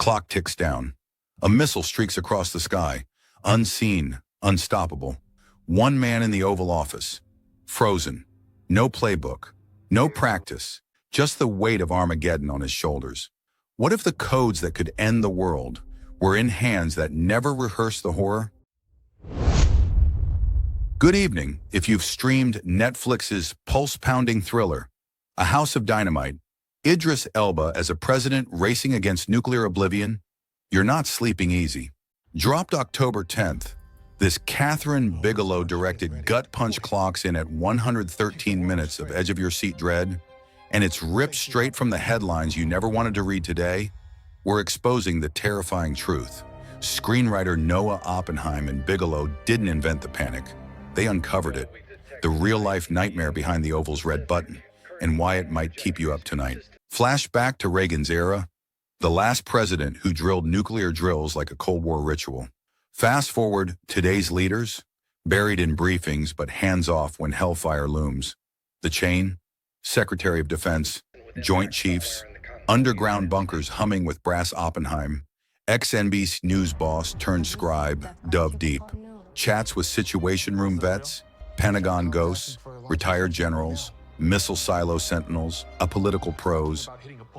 Clock ticks down. A missile streaks across the sky, unseen, unstoppable. One man in the Oval Office, frozen. No playbook, no practice, just the weight of Armageddon on his shoulders. What if the codes that could end the world were in hands that never rehearsed the horror? Good evening. If you've streamed Netflix's pulse-pounding thriller, A House of Dynamite, Idris Elba as a president racing against nuclear oblivion, you're not sleeping easy. Dropped October 10th, this Kathryn Bigelow directed gut punch clocks in at 113 minutes of edge-of-your-seat dread, and it's ripped straight from the headlines you never wanted to read today. We're exposing the terrifying truth. Screenwriter Noah Oppenheim and Bigelow didn't invent the panic. They uncovered it, the real-life nightmare behind the Oval's red button, and why it might keep you up tonight. Flashback to Reagan's era, the last president who drilled nuclear drills like a Cold War ritual. Fast forward, today's leaders, buried in briefings but hands off when hellfire looms. The chain, Secretary of Defense, Joint Chiefs, underground bunkers humming with brass Oppenheim, ex-NBC News boss turned scribe, dove deep. Chats with Situation Room vets, Pentagon ghosts, retired generals, missile silo sentinels, apolitical pros,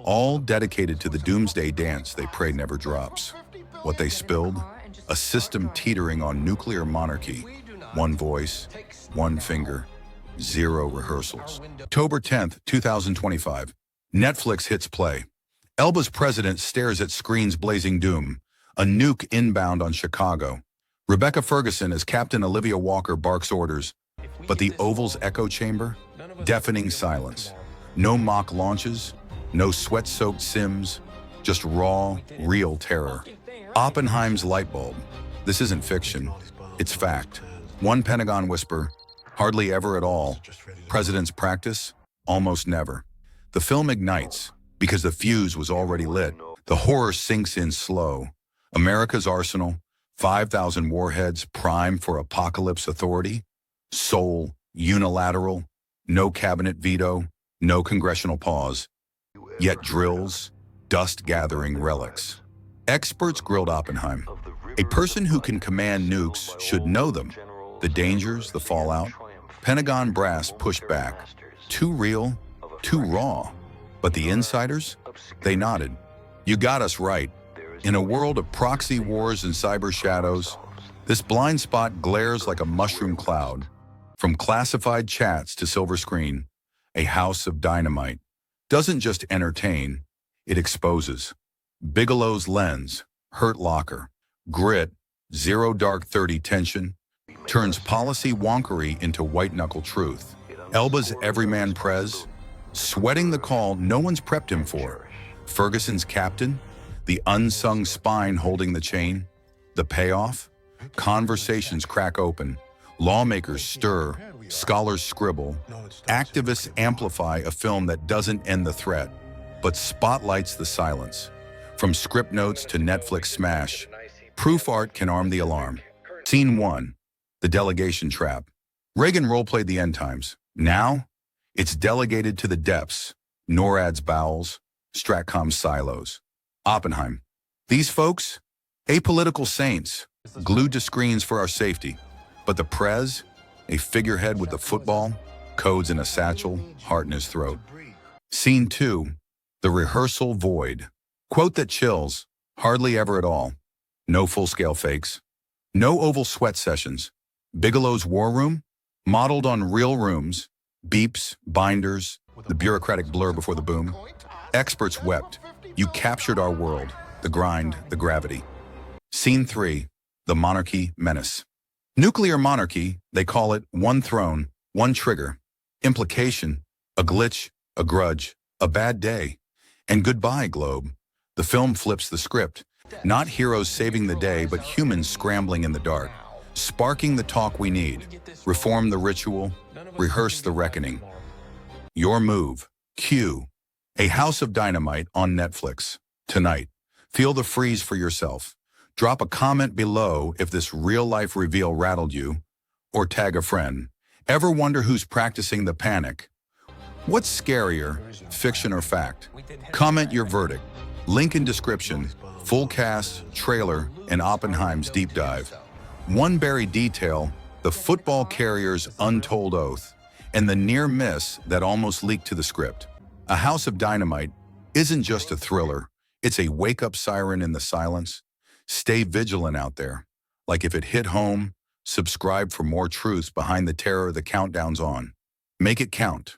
all dedicated to the doomsday dance they pray never drops. What they spilled? A system teetering on nuclear monarchy. One voice, one finger, zero rehearsals. October 10th, 2025. Netflix hits play. Elba's president stares at screen's blazing doom. A nuke inbound on Chicago. Rebecca Ferguson as Captain Olivia Walker barks orders. But the Oval's echo chamber? Deafening silence. No mock launches, no sweat-soaked sims, just raw, real terror. Oppenheim's light bulb. This isn't fiction, it's fact. One Pentagon whisper, hardly ever at all. President's practice, almost never. The film ignites because the fuse was already lit. The horror sinks in slow. America's arsenal, 5,000 warheads prime for apocalypse authority. Sole, unilateral, no cabinet veto, no congressional pause. Yet drills, dust-gathering relics. Experts grilled Oppenheim. A person who can command nukes should know them. The dangers, the fallout. Pentagon brass pushed back. Too real, too raw. But the insiders? They nodded. You got us right. In a world of proxy wars and cyber shadows, this blind spot glares like a mushroom cloud. From classified chats to silver screen, A House of Dynamite doesn't just entertain, it exposes. Bigelow's lens, Hurt Locker, grit, zero dark 30 tension, turns policy wonkery into white-knuckle truth. Elba's everyman prez, sweating the call no one's prepped him for. Ferguson's captain, the unsung spine holding the chain. The payoff? Conversations crack open, lawmakers stir, scholars scribble, activists amplify a film that doesn't end the threat, but spotlights the silence. From script notes to Netflix smash, proof art can arm the alarm. Scene 1, the delegation trap. Reagan roleplayed the end times. Now, it's delegated to the depths, NORAD's bowels, Stratcom's silos. Oppenheim. These folks, apolitical saints, glued to screens for our safety. But the prez, a figurehead with the football, codes in a satchel, heart in his throat. Scene 2, the rehearsal void. Quote that chills, hardly ever at all. No full-scale fakes. No Oval sweat sessions. Bigelow's war room, modeled on real rooms, beeps, binders, the bureaucratic blur before the boom. Experts wept. You captured our world, the grind, the gravity. Scene 3, the Monarchy Menace. Nuclear monarchy, they call it, one throne, one trigger. Implication, a glitch, a grudge, a bad day. And goodbye, globe. The film flips the script. Not heroes saving the day, but humans scrambling in the dark. Sparking the talk we need. Reform the ritual. Rehearse the reckoning. Your move. Q. A House of Dynamite on Netflix. Tonight. Feel the freeze for yourself. Drop a comment below if this real-life reveal rattled you, or tag a friend. Ever wonder who's practicing the panic? What's scarier, fiction or fact? Comment your verdict. Link in description. Full cast, trailer, and Oppenheim's deep dive. One buried detail, the football carrier's untold oath, and the near miss that almost leaked to the script. A House of Dynamite isn't just a thriller, it's a wake-up siren in the silence. Stay vigilant out there. Like if it hit home, subscribe for more truths behind the terror the countdown's on. Make it count.